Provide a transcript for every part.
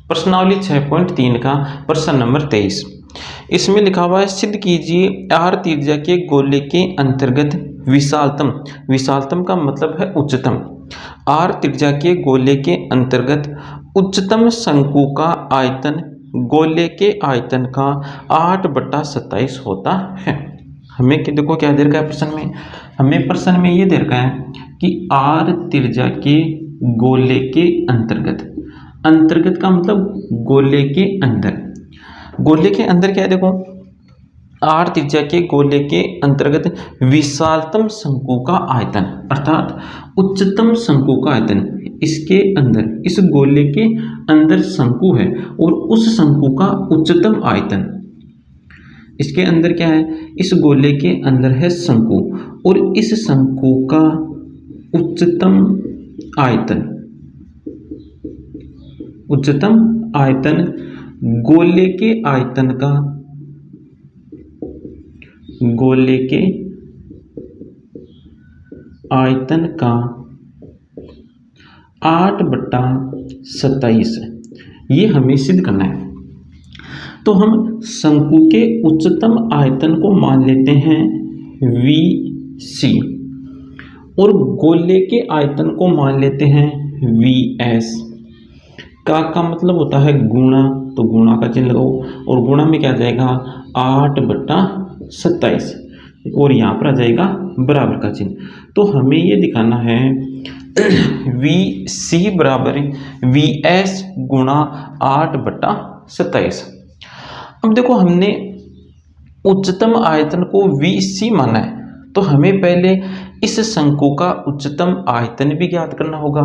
प्रश्नावली 6.3 का प्रश्न नंबर 23। इसमें लिखा हुआ है सिद्ध कीजिए आर त्रिज्या के गोले के अंतर्गत विशालतम का मतलब है उच्चतम, आर त्रिज्या के गोले के अंतर्गत उच्चतम शंकु का आयतन गोले के आयतन का 8/27 होता है। हमें देखो क्या दे रखा है प्रश्न में, हमें प्रश्न में ये दे रखा है कि आर त्रिज्या के गोले के अंतर्गत का मतलब गोले के अंदर क्या है, देखो आर त्रिज्या के गोले के अंतर्गत विशालतम शंकु का आयतन अर्थात उच्चतम शंकु का आयतन, इसके अंदर इस गोले के अंदर शंकु है और उस शंकु का उच्चतम आयतन, इसके अंदर क्या है, इस गोले के अंदर है शंकु और इस शंकु का उच्चतम आयतन गोले के आयतन का 8/27 है। ये हमें सिद्ध करना है। तो हम शंकु के उच्चतम आयतन को मान लेते हैं VC और गोले के आयतन को मान लेते हैं VS। का मतलब होता है गुणा, तो गुणा का चिन्ह लगाओ और गुणा में क्या आ जाएगा 8/27 और यहाँ पर आ जाएगा बराबर का चिन्ह। तो हमें ये दिखाना है VC बराबर VS गुणा 8/27। अब देखो हमने उच्चतम आयतन को VC माना है, तो हमें पहले इस शंकु का उच्चतम आयतन भी ज्ञात करना होगा।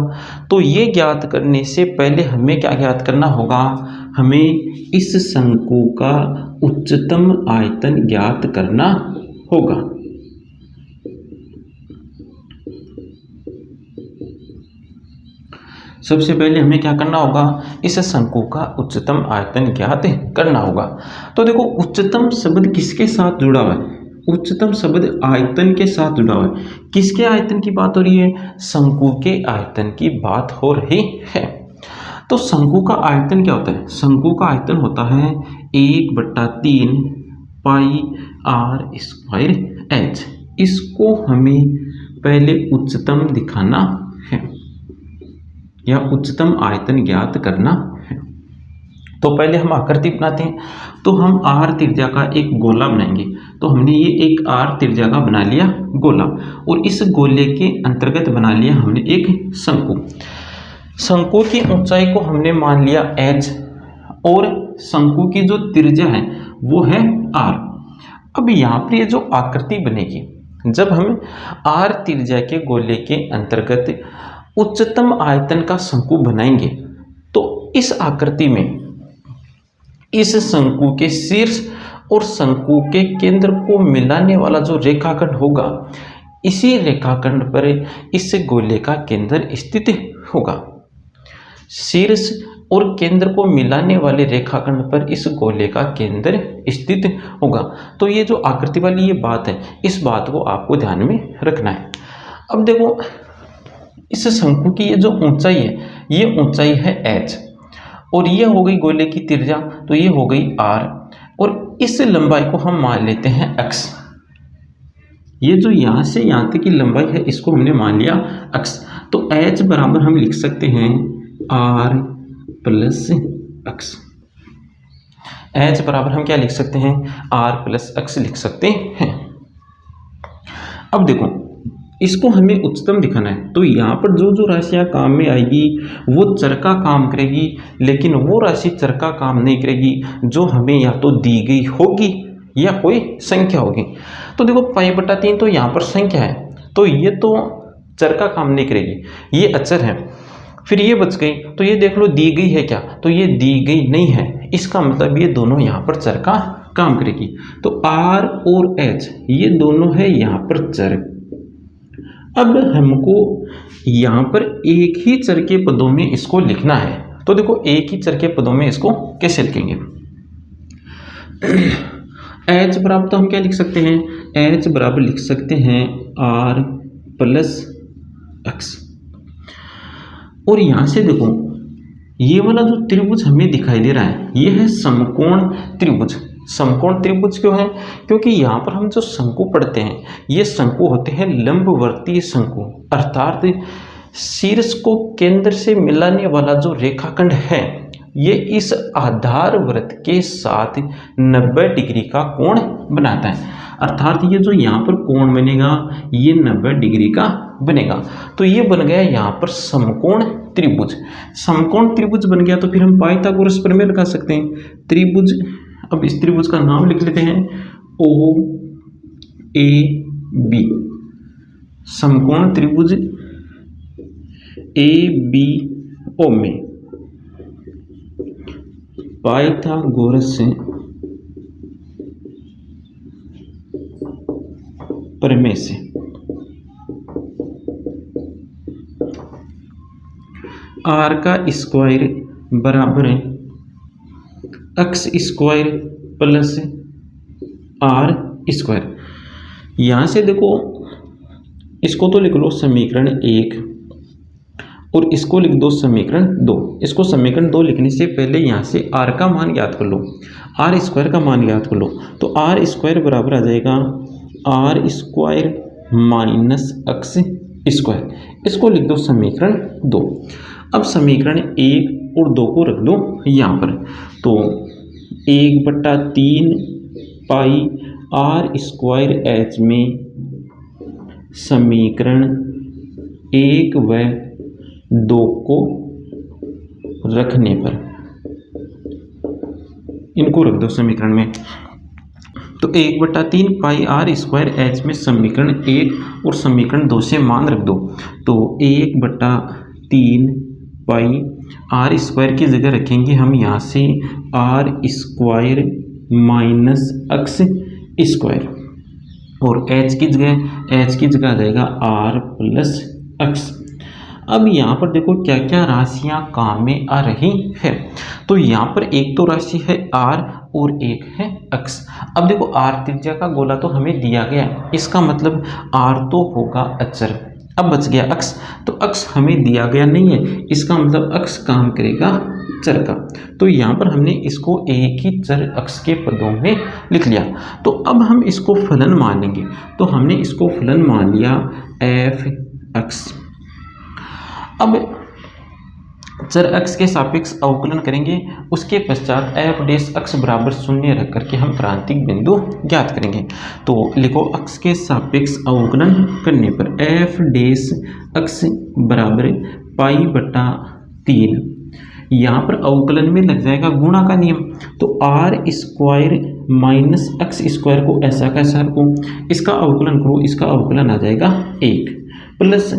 तो ये ज्ञात करने से पहले हमें क्या ज्ञात करना होगा, हमें इस शंकु का उच्चतम आयतन ज्ञात करना होगा। सबसे पहले हमें क्या करना होगा, इस शंकु का उच्चतम आयतन ज्ञात करना होगा। तो देखो उच्चतम शब्द किसके साथ जुड़ा हुआ है, उच्चतम शब्द आयतन के साथ जुड़ा हुआ है। किसके आयतन की बात हो रही है, शंकु के आयतन की बात हो रही है। तो शंकु का आयतन क्या होता है, शंकु का आयतन होता है 1/3 πr²h। इसको हमें पहले उच्चतम दिखाना है या उच्चतम आयतन ज्ञात करना है। तो पहले हम आकृति बनाते हैं। तो हम आर त्रिज्या का एक गोला बनाएंगे। तो हमने ये एक आर त्रिज्या का बना लिया गोला और इस गोले के अंतर्गत बना लिया हमने एक शंकु की ऊंचाई को हमने मान लिया h और शंकु की जो त्रिज्या है वो है r। अब यहाँ पर ये जो आकृति बनेगी, जब हम आर त्रिज्या के गोले के अंतर्गत उच्चतम आयतन का शंकु बनाएंगे तो इस आकृति में इस शंकु के शीर्ष और शंकु के केंद्र को मिलाने वाला जो रेखाखंड होगा, इसी रेखाखंड पर इस गोले का केंद्र स्थित होगा। शीर्ष और केंद्र को मिलाने वाले रेखाखंड पर इस गोले का केंद्र स्थित होगा। तो ये जो आकृति वाली ये बात है, इस बात को आपको ध्यान में रखना है। अब देखो इस शंकु की ये जो ऊंचाई है, ये ऊंचाई है h और ये हो गई गोले की त्रिज्या, तो ये हो गई r और इस लंबाई को हम मान लेते हैं x। ये जो यहाँ से यहाँ तक की लंबाई है इसको हमने मान लिया x। तो h बराबर हम लिख सकते हैं r + x। h बराबर हम क्या लिख सकते हैं, r + x लिख सकते हैं। अब देखो इसको हमें उच्चतम दिखाना है, तो यहाँ पर जो जो राशियाँ काम में आएगी वो चर का काम करेगी, लेकिन वो राशि चर का काम नहीं करेगी जो हमें या तो दी गई होगी या कोई संख्या होगी। तो देखो π/3 तो यहाँ पर संख्या है, तो ये तो चर का काम नहीं करेगी, ये अचर है। फिर ये बच गई, तो ये देख लो दी गई है क्या, तो ये दी गई नहीं है, इसका मतलब ये दोनों यहाँ पर चर का काम करेगी। तो r और h ये दोनों है यहाँ पर चर। अब हमको यहाँ पर एक ही चर के पदों में इसको लिखना है। तो देखो एक ही चर के पदों में इसको कैसे लिखेंगे, h बराबर तो हम क्या लिख सकते हैं, h बराबर लिख सकते हैं r + x। और यहाँ से देखो ये वाला जो त्रिभुज हमें दिखाई दे रहा है ये है समकोण त्रिभुज। समकोण त्रिभुज क्यों है? क्योंकि यहाँ पर हम जो शंकु पढ़ते हैं ये शंकु होते हैं लंबवर्तीय शंकु, अर्थात शीर्ष को केंद्र से मिलाने वाला जो रेखाखंड है ये इस आधार वृत्त के साथ 90 डिग्री का कोण बनाता है। अर्थात ये जो यहाँ पर कोण बनेगा ये 90 डिग्री का बनेगा। तो ये बन गया यहाँ पर समकोण त्रिभुज। समकोण त्रिभुज बन गया तो फिर हम पाइथागोरस प्रमेय लगा सकते हैं। त्रिभुज, अब इस त्रिभुज का नाम लिख लेते हैं ओ ए बी। समकोण त्रिभुज ए बी ओ में पाइथागोरस प्रमेय से आर का स्क्वायर बराबर है x square plus r square. यहाँ से देखो इसको तो लिख लो समीकरण 1 और इसको लिख दो समीकरण 2। इसको समीकरण 2 लिखने से पहले यहाँ से आर का मान याद कर लो, आर स्क्वायर का मान याद कर लो। तो आर स्क्वायर बराबर आ जाएगा r square minus x square. इसको लिख दो समीकरण 2। अब समीकरण 1 और 2 को रख दो यहाँ पर। तो 1/3 पाई आर स्क्वायर एच में समीकरण 1 व 2 को रखने पर, इनको रख दो समीकरण में। तो 1/3 पाई आर स्क्वायर एच में समीकरण 1 और समीकरण 2 से मान रख दो। तो 1/3 पाई आर स्क्वायर की जगह रखेंगे हम यहाँ से r square minus x square, और एच की जगह आ जाएगा आर प्लस एक्स। अब यहाँ पर देखो क्या क्या राशियाँ काम में आ रही है। तो यहाँ पर एक तो राशि है आर और एक है एक्स। अब देखो आर त्रिज्या का गोला तो हमें दिया गया, इसका मतलब आर तो होगा अचर। अब बच गया एक्स, तो एक्स हमें दिया गया नहीं है, इसका मतलब एक्स काम करेगा चर का। तो यहाँ पर हमने इसको एक ही चर एक्स के पदों में लिख लिया। तो अब हम इसको फलन मान लेंगे। तो हमने इसको फलन मान लिया एफ एक्स। अब चर एक्स के सापेक्ष अवकलन करेंगे, उसके पश्चात एफ डेश एक्स बराबर 0 रख करके हम क्रांतिक बिंदु ज्ञात करेंगे। तो लिखो एक्स के सापेक्ष अवकलन करने पर एफ डेश एक्स बराबर π/3। यहाँ पर अवकलन में लग जाएगा गुणा का नियम। तो r square minus x square को ऐसा का ऐसा रखो, इसका अवकलन करो, इसका अवकलन आ जाएगा 1 प्लस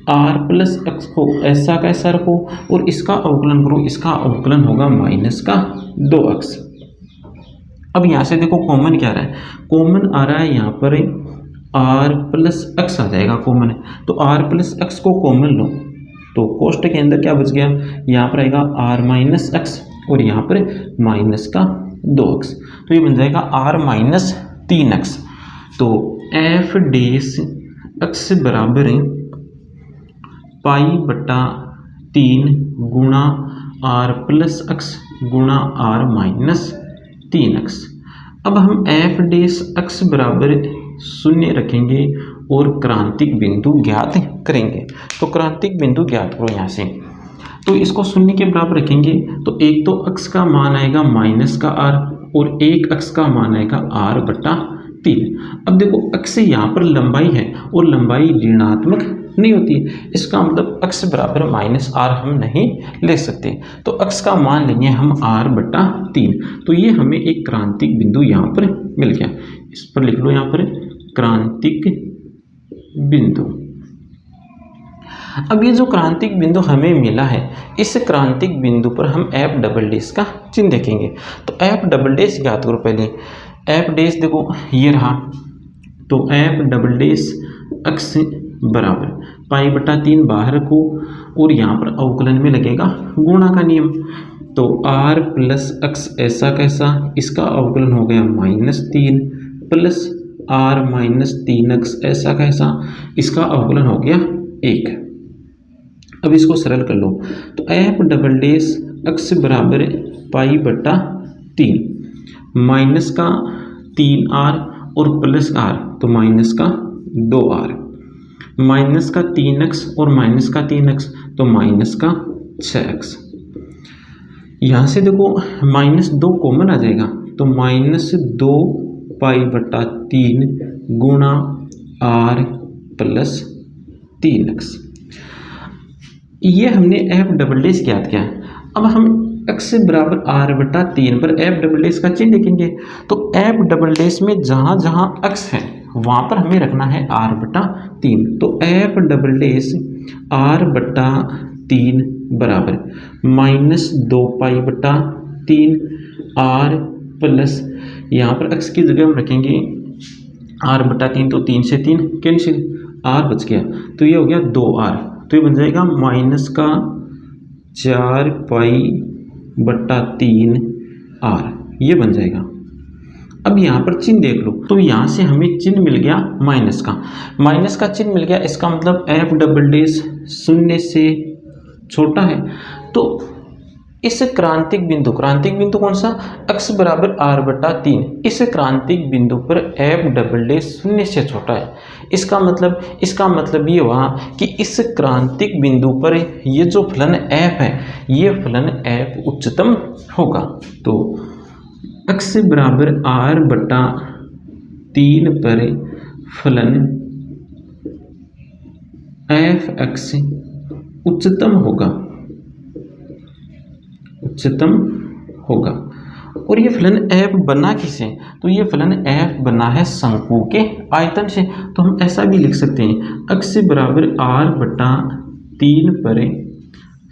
आर प्लस एक्स को ऐसा का ऐसा रखो और इसका अवकलन करो, इसका अवकलन होगा माइनस का 2x। अब यहाँ से देखो कॉमन क्या रहा है, कॉमन आ रहा है यहाँ पर आर प्लस एक्स आ जाएगा कॉमन है। तो आर प्लस एक्स को कॉमन लो तो कोष्ट के अंदर क्या बच गया, यहाँ पर आएगा आर माइनस एक्स और यहाँ पर माइनस का 2x। तो ये बन जाएगा आर माइनस 3x। तो एफ डेश एक्स बराबर है π/3 गुणा आर प्लस एक्स गुणा आर माइनस 3x। अब हम एफ डेश एक्स बराबर 0 रखेंगे और क्रांतिक बिंदु ज्ञात करेंगे। तो क्रांतिक बिंदु ज्ञात करो यहाँ से। तो इसको 0 के बराबर रखेंगे तो एक तो x का मान आएगा माइनस का r और एक x का मान आएगा r/3। अब देखो x यहाँ पर लंबाई है और लंबाई ऋणात्मक नहीं होती, इसका मतलब x बराबर माइनस r हम नहीं ले सकते। तो x का मान लेंगे हम r/3। तो ये हमें एक क्रांतिक बिंदु यहाँ पर मिल गया। इस पर लिख लो यहाँ पर क्रांतिक बिंदु। अब ये जो क्रांतिक बिंदु हमें मिला है, इस क्रांतिक बिंदु पर हम एफ डबल डैश का चिन्ह देखेंगे। तो एफ डबल डैश ज्ञात करो पहले। एफ डैश देखो ये रहा, तो एफ डबल डैश एक्स बराबर π/3 बाहर रखो और यहाँ पर अवकलन में लगेगा गुणा का नियम। तो r प्लस एक्स ऐसा कैसा, इसका अवकलन हो गया -3 प्लस r माइनस 3x ऐसा कैसा, इसका अवकलन हो गया 1। अब इसको सरल कर लो। तो एफ डबल डैश x बराबर पाई बटा 3, माइनस का 3r और प्लस r तो माइनस का 2r, माइनस का 3x और माइनस का 3x तो माइनस का 6x। यहाँ से देखो -2 कॉमन आ जाएगा तो -2 पाई बटा 3 गुणा r प्लस 3x। ये हमने f डबल डैश ज्ञात किया। अब हम x बराबर r बटा 3 पर f डबल डैश का चिन्ह लिखेंगे। तो f डबल डैश में जहाँ जहाँ x है वहाँ पर हमें रखना है r बटा 3। तो f डबल डैश r बटा 3 बराबर -2 पाई बटा 3 r प्लस, यहाँ पर x की जगह हम रखेंगे r बटा 3 तो 3 से 3 कैंसिल, r बच गया तो ये हो गया 2r, तो ये बन जाएगा माइनस का 4 पाई बटा 3 r, ये बन जाएगा। अब यहाँ पर चिन्ह देख लो, तो यहाँ से हमें चिन्ह मिल गया माइनस का चिन्ह मिल गया। इसका मतलब f डबल डैश 0 से छोटा है। तो इस क्रांतिक बिंदु कौन सा, x बराबर r बटा 3, इस क्रांतिक बिंदु पर f डबल डैश 0 से छोटा है। इसका मतलब ये हुआ कि इस क्रांतिक बिंदु पर ये जो फलन f है, ये फलन f उच्चतम होगा। तो x बराबर r बटा 3 पर फलन f(x) उच्चतम होगा। और ये फलन f बना किसे, तो ये फलन f बना है शंकु के आयतन से। तो हम ऐसा भी लिख सकते हैं x बराबर r बटा 3 पर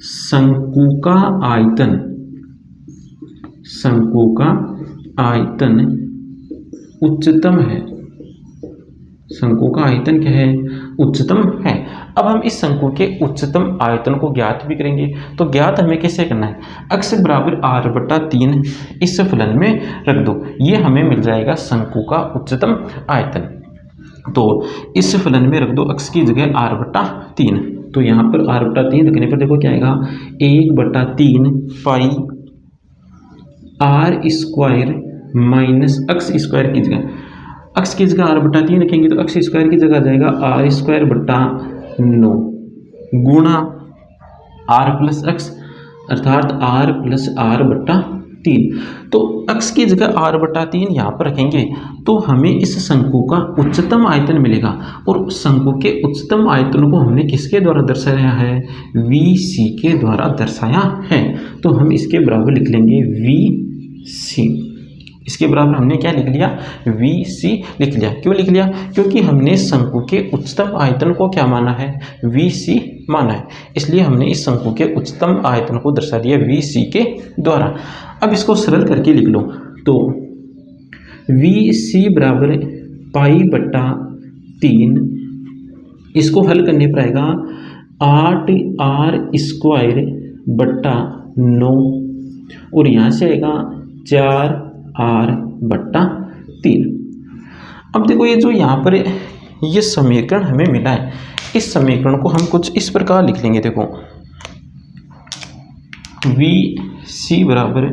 शंकु का आयतन उच्चतम है। शंकु का आयतन क्या है, उच्चतम है। अब हम इस शंकु के उच्चतम आयतन को ज्ञात भी करेंगे। तो ज्ञात हमें कैसे करना है, x बराबर r बटा 3 इस फलन में रख दो, ये हमें मिल जाएगा शंकु का उच्चतम आयतन। तो इस फलन में रख दो x की जगह r बटा 3, तो यहाँ पर r बटा 3 रखने पर देखो क्या आएगा, 1/3 पाई r square minus x square की जगह x की जगह r बटा 3 रखेंगे तो x स्क्वायर की जगह आ जाएगा r स्क्वायर बटा 9 गुणा r प्लस x, अर्थात r प्लस r बटा 3। तो x की जगह r बटा 3 यहाँ पर रखेंगे तो हमें इस शंकु का उच्चतम आयतन मिलेगा। और शंकु के उच्चतम आयतन को हमने किसके द्वारा दर्शाया है, VC के द्वारा दर्शाया है। तो हम इसके बराबर लिख लेंगे VC। इसके बराबर हमने क्या लिख लिया, VC लिख लिया। क्यों लिख लिया, क्योंकि हमने शंकु के उच्चतम आयतन को क्या माना है, VC माना है, इसलिए हमने इस शंकु के उच्चतम आयतन को दर्शा दिया VC के द्वारा। अब इसको सरल करके लिख लो, तो VC बराबर पाई बटा 3, इसको हल करने पर आएगा 8r स्क्वायर बटा 9 और यहाँ से आएगा 4r बटा 3। अब देखो ये जो यहाँ पर ये समीकरण हमें मिला है, इस समीकरण को हम कुछ इस प्रकार लिख लेंगे। देखो VC बराबर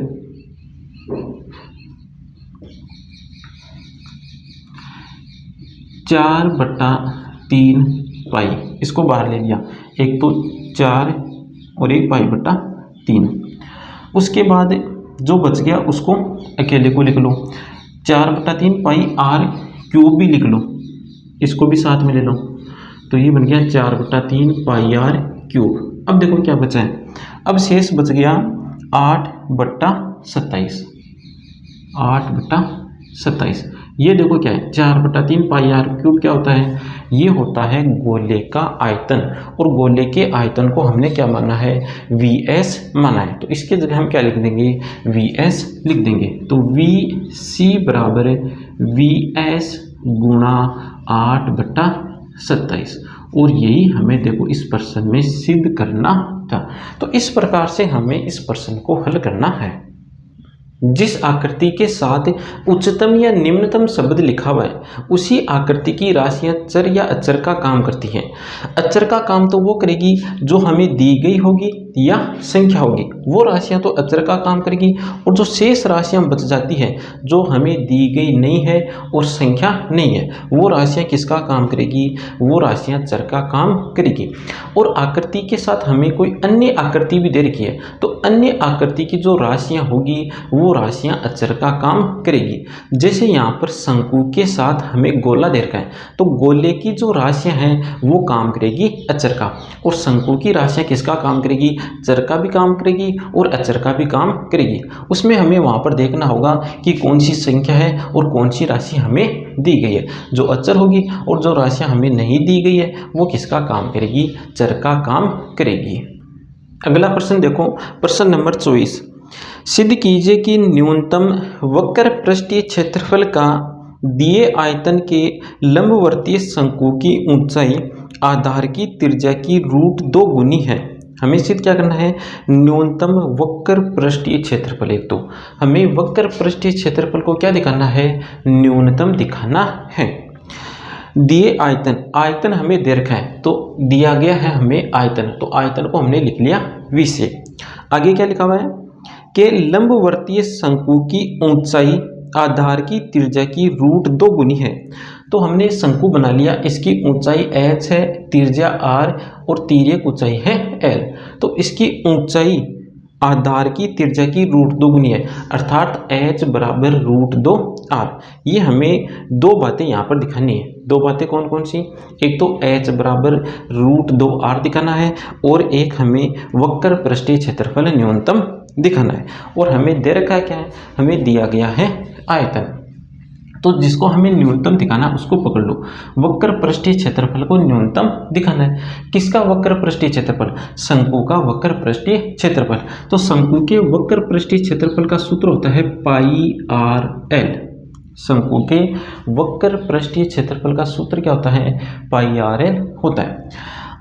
4/3 पाई, इसको बाहर ले लिया, एक तो 4 और एक पाई बटा 3। उसके बाद जो बच गया उसको अकेले को लिख लो, 4/3 पाई r क्यूब भी लिख लो, इसको भी साथ में ले लो, तो ये बन गया 4/3 पाई r क्यूब। अब देखो क्या बचा है, अब शेष बच गया 8/27, 8/27। ये देखो क्या है, 4/3 पाई r क्यूब क्या होता है, ये होता है गोले का आयतन, और गोले के आयतन को हमने क्या माना है, Vs माना है। तो इसके जगह हम क्या लिख देंगे, Vs लिख देंगे। तो VC बराबर Vs गुणा 8/27, और यही हमें देखो इस प्रश्न में सिद्ध करना था। तो इस प्रकार से हमें इस प्रश्न को हल करना है। जिस आकृति के साथ उच्चतम या निम्नतम शब्द लिखा हुआ है उसी आकृति की राशियां चर या अचर का काम करती हैं। अचर का काम तो वो करेगी जो हमें दी गई होगी या संख्या होगी, वो राशियां तो अचर का काम करेगी, और जो शेष राशियां बच जाती हैं जो हमें दी गई नहीं है और संख्या नहीं है, वो राशियां किसका काम करेगी, वो राशियां चर का काम करेगी। और आकृति के साथ हमें कोई अन्य आकृति भी दे रखी है तो अन्य आकृति की जो राशियां होगी वो राशियां अचर का काम करेगी। जैसे यहाँ पर शंकु के साथ हमें गोला दे रखा है तो गोले की जो राशियां हैं वो काम करेगी अचर का, और शंकु की राशियां किसका काम करेगी, चर का भी काम करेगी और अचर का भी काम करेगी। उसमें हमें वहाँ पर देखना होगा कि कौन सी संख्या है और कौन सी राशि हमें दी गई है। जो अचर होगी और जो राशियां हमें नहीं दी गई है वो किसका काम करेगी, चर का काम करेगी। अगला प्रश्न देखो, प्रश्न नंबर 24। सिद्ध कीजिए कि न्यूनतम वक्र पृष्ठीय क्षेत्रफल का दिए आयतन के लंबवर्तीय शंकु की ऊंचाई आधार की त्रिज्या की √2 गुनी है। हमें सिद्ध क्या करना है, न्यूनतम वक्र पृष्ठीय क्षेत्रफल। एक तो हमें वक्र पृष्ठीय क्षेत्रफल को क्या दिखाना है, न्यूनतम दिखाना है। दिए आयतन, आयतन हमें दे रखा है तो दिया गया है हमें आयतन, तो आयतन को हमने लिख लिया v से। आगे क्या लिखा हुआ है कि लंबवर्तीय शंकु की ऊंचाई आधार की त्रिज्या की √2 गुनी है। तो हमने शंकु बना लिया, इसकी ऊंचाई h है, त्रिज्या r और तिर्यक ऊंचाई है l। तो इसकी ऊंचाई आधार की त्रिज्या की √2 गुनी है, अर्थात h बराबर √2r। ये हमें दो बातें यहाँ पर दिखानी है। दो बातें कौन कौन सी, एक तो h बराबर √2r दिखाना है और एक हमें वक्र पृष्ठीय क्षेत्रफल न्यूनतम दिखाना है। और हमें दे रखा है क्या है, हमें दिया गया है आयतन, तो जिसको हमें न्यूनतम दिखाना है उसको पकड़ लो। वक्र पृष्ठीय क्षेत्रफल को न्यूनतम दिखाना है। किसका वक्र पृष्ठीय क्षेत्रफल, शंकु का वक्र पृष्ठीय क्षेत्रफल। तो शंकु के वक्र पृष्ठीय क्षेत्रफल का सूत्र होता है πr_l। शंकु के वक्र पृष्ठीय क्षेत्रफल का सूत्र क्या होता है, πr_l होता है।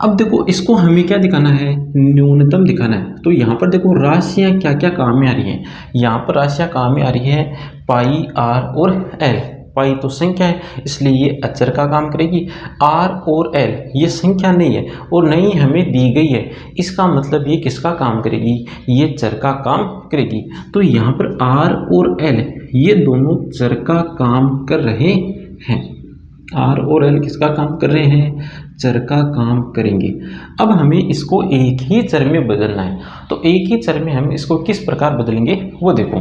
अब देखो इसको हमें क्या दिखाना है, न्यूनतम दिखाना है। तो यहाँ पर देखो राशियाँ क्या क्या काम में आ रही हैं, यहाँ पर राशियाँ काम में आ रही है पाई, आर और एल। पाई तो संख्या है इसलिए ये अचर का काम करेगी, आर और एल ये संख्या नहीं है और नहीं हमें दी गई है, इसका मतलब ये किसका काम करेगी, ये चर का काम करेगी। तो यहाँ पर आर और एल ये दोनों चर का काम कर रहे हैं। आर और एल किसका काम कर रहे हैं, चर का काम करेंगे। अब हमें इसको एक ही चर में बदलना है, तो एक ही चर में हम इसको किस प्रकार बदलेंगे वो देखो।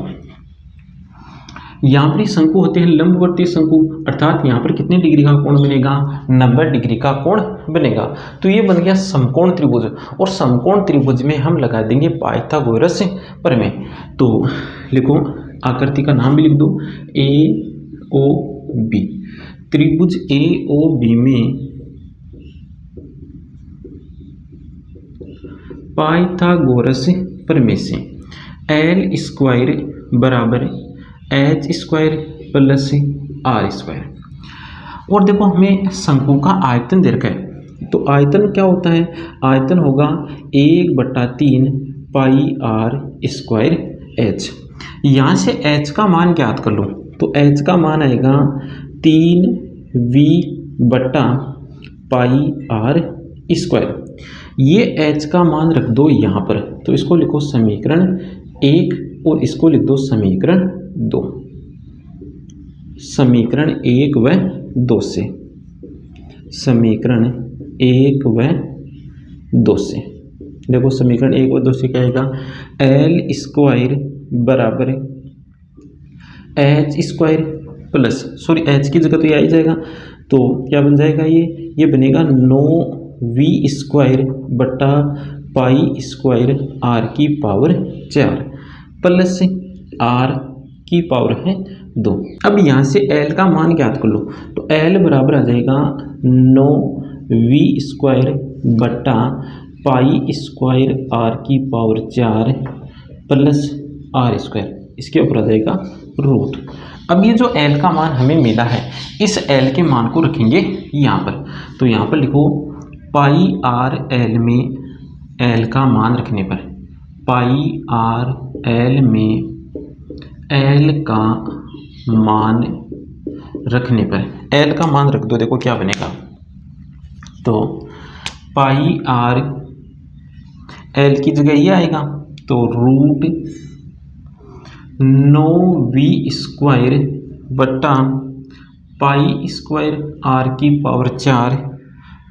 यहाँ पर शंकु होते हैं लंबवर्तीय शंकु, अर्थात यहाँ पर कितने डिग्री का कोण बनेगा, 90 डिग्री का कोण बनेगा। तो ये बन गया समकोण त्रिभुज, और समकोण त्रिभुज में हम लगा देंगे पाइथागोरस प्रमेय। तो लिखो, आकृति का नाम भी लिख दो, AOB। त्रिभुज AOB में पाइथागोरस प्रमेय से L² बराबर H² प्लस R²। और देखो हमें शंकु का आयतन दे रखा है, तो आयतन क्या होता है, आयतन होगा 1/3 πr² H। यहाँ से H का मान ज्ञात कर लो, तो H का मान आएगा 3v/πr²। ये H का मान रख दो यहाँ पर, तो इसको लिखो समीकरण 1 और इसको लिख दो समीकरण 2। समीकरण 1 व 2 से, समीकरण 1 व 2 से देखो, समीकरण 1 व 2 से क्या आएगा, L² बराबर H² प्लस, सॉरी H की जगह तो ये आ ही जाएगा, तो क्या बन जाएगा, ये बनेगा 9v² बटा π² r⁴ प्लस r की पावर है 2। अब यहाँ से L का मान ज्ञात कर लो, तो L बराबर आ जाएगा 9v² बटा π² r⁴ प्लस r², इसके ऊपर आ जाएगा रूट। अब ये जो L का मान हमें मिला है, इस L के मान को रखेंगे यहाँ पर, तो यहाँ पर लिखो πr_l में L का मान रखने पर, πr_l में एल का मान रखने पर, एल का मान रख दो, देखो क्या बनेगा। तो पाई आर, एल की जगह ये आएगा, तो रूट 9v² बटा पाई स्क्वायर आर की पावर 4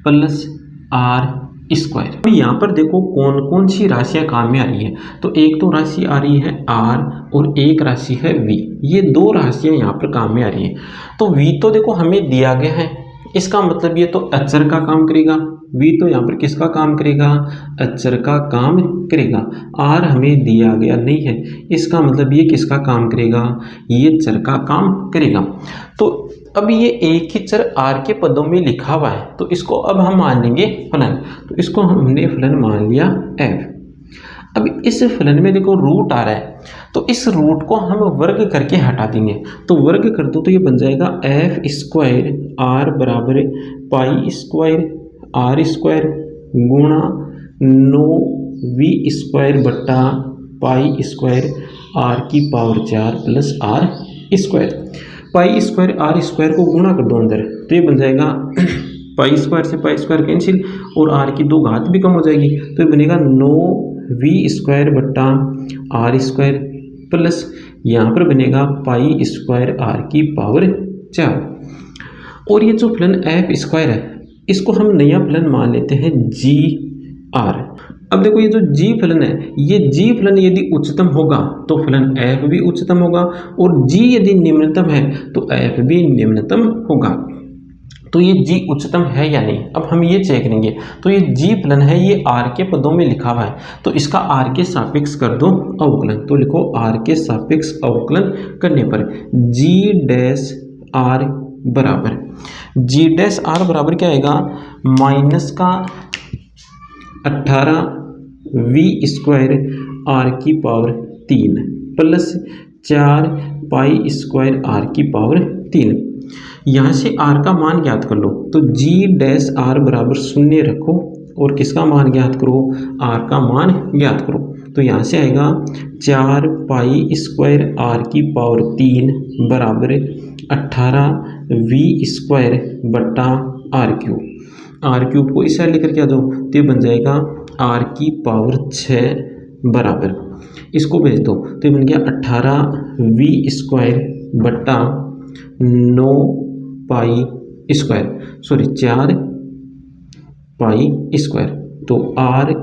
प्लस आर स्क्वायर। अब यहाँ पर देखो कौन कौन सी राशियाँ काम में आ रही है। तो एक तो राशि आ रही है आर और एक राशि है वी, ये दो राशियाँ यहाँ पर काम में आ रही है। तो वी तो देखो हमें दिया गया है, इसका मतलब ये तो अचर का काम करेगा। वी तो यहाँ पर किसका काम करेगा, अचर का काम करेगा। आर हमें दिया गया नहीं है, इसका मतलब ये किसका काम करेगा, ये चर का काम करेगा। तो अब ये एक ही चर आर के पदों में लिखा हुआ है, तो इसको अब हम मान लेंगे फलन। तो इसको हमने फलन मान लिया एफ। अब इस फलन में देखो रूट आ रहा है, तो इस रूट को हम वर्ग करके हटा देंगे। तो वर्ग कर दो तो ये बन जाएगा एफ स्क्वायर आर बराबर पाई स्क्वायर आर स्क्वायर गुणा 9v² बट्टा पाई स्क्वायर आर की power 4 plus r square. Pi square r square को गुणा कर दो अंदर, तो ये बन जाएगा पाई स्क्वायर से पाई स्क्वायर कैंसिल और आर की 2 घात भी कम हो जाएगी, तो ये बनेगा 9v² बट्टा आर स्क्वायर प्लस यहाँ पर बनेगा पाई स्क्वायर आर की पावर 4। और ये जो फलन एफ स्क्वायर है, इसको हम नया फलन मान लेते हैं जी आर। अब देखो ये जो जी फलन है, ये जी फलन यदि उच्चतम होगा तो फलन एफ भी उच्चतम होगा, और जी यदि निम्नतम है तो एफ भी निम्नतम होगा। तो ये जी उच्चतम है या नहीं, अब हम ये चेक करेंगे। तो ये जी फलन है, ये आर के पदों में लिखा हुआ है, तो इसका आर के सापेक्ष कर दो अवकलन। तो लिखो आर के सापेक्ष अवकलन करने पर जी डैश आर बराबर, जी डैश आर बराबर क्या आएगा, माइनस का 18v² आर की power 3 plus 4 pi square r की पावर 3। यहाँ से आर का मान ज्ञात कर लो, तो जी डैश आर बराबर 0 रखो और किसका मान ज्ञात करो, आर का मान ज्ञात करो। तो यहाँ से आएगा 4 पाई स्क्वायर आर की पावर 3 बराबर 18v² बट्टा आर क्यूब को इस साइड लेकर के आ जाओ, तो ये बन जाएगा आर की पावर 6 बराबर, इसको भेज दो तो ये बन गया 18v² बट्टा 9 pi square, sorry 4 pi square. तो आर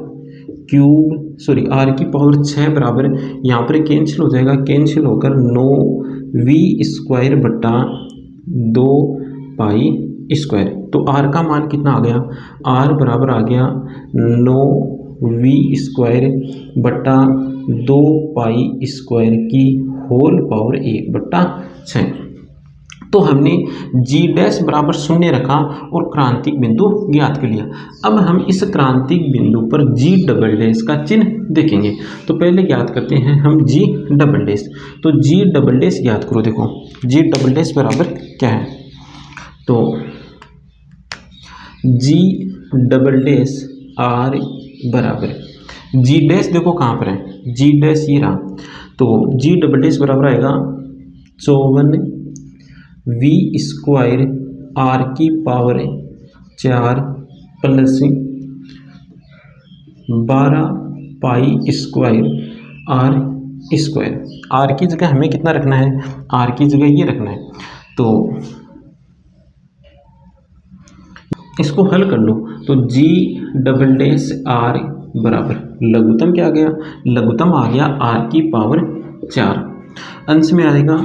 क्यूब सॉरी आर की पावर 6 बराबर, यहाँ पर कैंसिल हो जाएगा, कैंसिल होकर 9v² बट्टा 2 पाई स्क्वायर। तो आर का मान कितना आ गया, आर बराबर आ गया 9v² बट्टा 2 पाई स्क्वायर की होल पावर 1/6। तो हमने जी डैश बराबर 0 रखा और क्रांतिक बिंदु ज्ञात कर लिया। अब हम इस क्रांतिक बिंदु पर जी डबल डैश का चिन्ह देखेंगे। तो पहले ज्ञात करते हैं हम जी डबल डैश। तो जी डबल डैश ज्ञात करो, देखो जी डबल डैश बराबर क्या है, तो जी डबल डैश आर बराबर, जी डैश देखो कहाँ पर है, जी डैश ये रहा, तो जी डबल डैश बराबर आएगा 54v² आर की power 4 plus 12 pi square r square. R की जगह हमें कितना रखना है, आर की जगह ये रखना है। तो इसको हल कर लो, तो जी डबल डैश आर बराबर लघुत्तम क्या आ गया, लघुत्तम आ गया आर की पावर 4, अंश में आएगा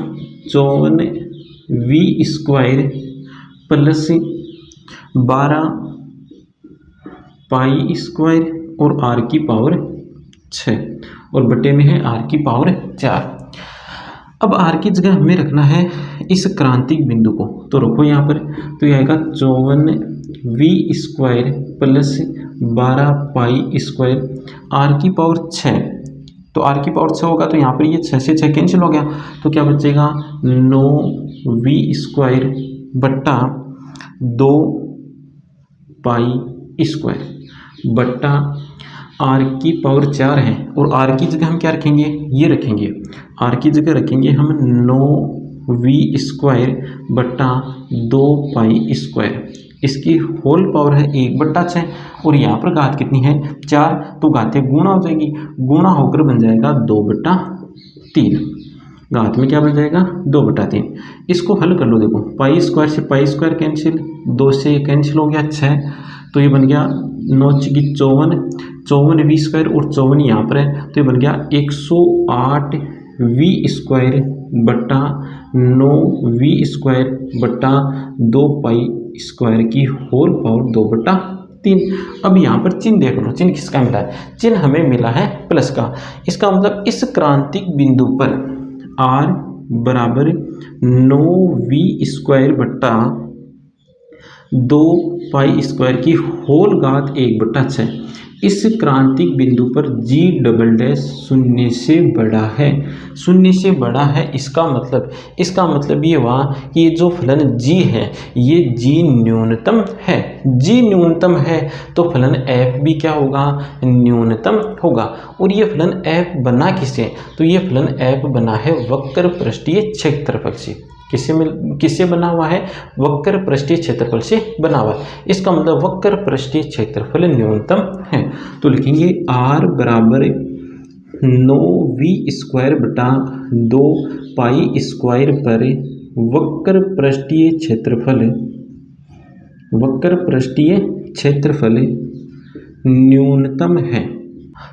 54v² प्लस 12 पाई स्क्वायर और आर की पावर 6 और बटे में है आर की पावर 4। अब आर की जगह हमें रखना है इस क्रांतिक बिंदु को, तो रखो यहाँ पर, तो ये आएगा 54v² plus 12 pi square r की पावर 6। तो आर की पावर 6 होगा तो यहाँ पर ये 6 से 6 कैंसिल हो गया, तो क्या बचेगा 9v² बट्टा 2 पाई स्क्वायर बट्टा आर की पावर 4 है और आर की जगह हम क्या रखेंगे, ये रखेंगे, आर की जगह रखेंगे हम 9v² बटा 2π²। इसकी होल पावर है 1/6 और यहाँ पर घात कितनी है 4, तो घातें गुणा हो जाएगी, गुणा होकर बन जाएगा 2/3। घात में क्या बन जाएगा 2/3। इसको हल कर लो, देखो पाई स्क्वायर से पाई स्क्वायर कैंसिल, 2 से कैंसिल हो गया 6, तो ये बन गया 9 की 54, 54v² और 54 यहाँ पर है, तो ये बन गया 108v² बटा 9v² बटा 2π² की होल पावर 2/3। अब यहाँ पर चिन्ह देख लो, चिन्ह किसका मिला है, चिन्ह हमें मिला है प्लस का। इसका मतलब इस क्रांतिक बिंदु पर r बराबर 9v² बटा 2π² की होल घात 1/6। इस क्रांतिक बिंदु पर g डबल डैश शून्य से बड़ा है, शून्य से बड़ा है। इसका मतलब ये हुआ कि ये जो फलन g है ये g न्यूनतम है, g न्यूनतम है तो फलन f भी क्या होगा, न्यूनतम होगा। और ये फलन f बना किससे, तो ये फलन f बना है वक्र पृष्ठीय क्षेत्रफल से। किससे बना हुआ है, वक्र पृष्ठीय क्षेत्रफल से बना हुआ है। इसका मतलब वक्र पृष्ठीय क्षेत्रफल न्यूनतम है, तो लिखेंगे r बराबर 9v² बटा 2π² पर वक्र पृष्ठीय क्षेत्रफल न्यूनतम है।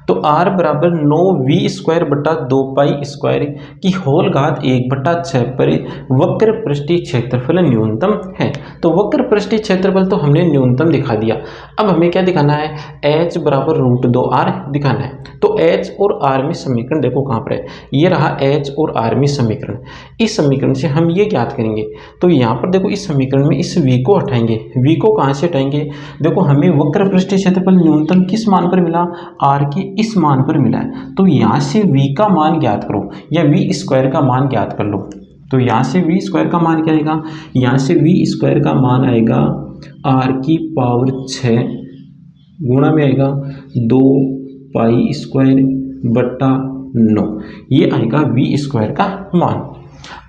तो r बराबर 9v² बटा 2π² की होल घात 1/6 पर वक्र पृष्ठीय क्षेत्रफल न्यूनतम है। तो वक्र पृष्ठीय क्षेत्रफल तो हमने न्यूनतम दिखा दिया। अब हमें क्या दिखाना है, h बराबर √2r दिखाना है। तो h और r में समीकरण देखो कहाँ पर है, ये रहा h और r में समीकरण। इस समीकरण से हम ये ज्ञात करेंगे, तो यहाँ पर देखो इस समीकरण में इस v को हटाएंगे। v को कहाँ से हटाएंगे, देखो हमें वक्र पृष्ठीय क्षेत्रफल न्यूनतम किस मान पर मिला, r के इस मान पर मिला है। तो यहाँ से v का मान ज्ञात करो या v² का मान ज्ञात कर लो। तो यहाँ से v² का मान क्या आएगा, यहाँ से v² का मान आएगा r की पावर 6 गुणा में आएगा 2π² बटा 9, ये आएगा v² का मान।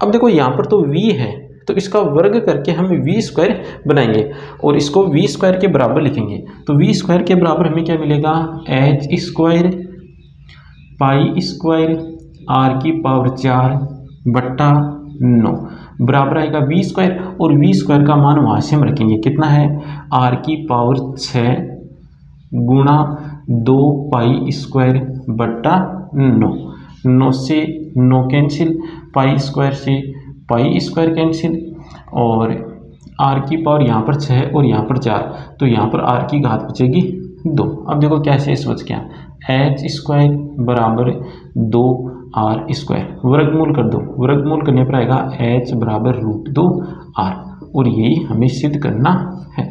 अब देखो यहाँ पर तो v है तो इसका वर्ग करके हम v² बनाएंगे और इसको v² के बराबर लिखेंगे। तो v² के बराबर हमें क्या मिलेगा, h² π² r की पावर 4 बटा 9 बराबर आएगा v² और v² का मान वहाँ से हम रखेंगे, कितना है r की पावर 6 गुणा 2π² बटा 9, 9 से 9 कैंसिल, π² से π² कैंसिल और r की पावर यहाँ पर 6 और यहाँ पर 4, तो यहाँ पर r की घात बचेगी 2। अब देखो कैसे बच गया, h² बराबर 2r², वर्गमूल कर दो, वर्गमूल करने पर आएगा h बराबर √2r और यही हमें सिद्ध करना है।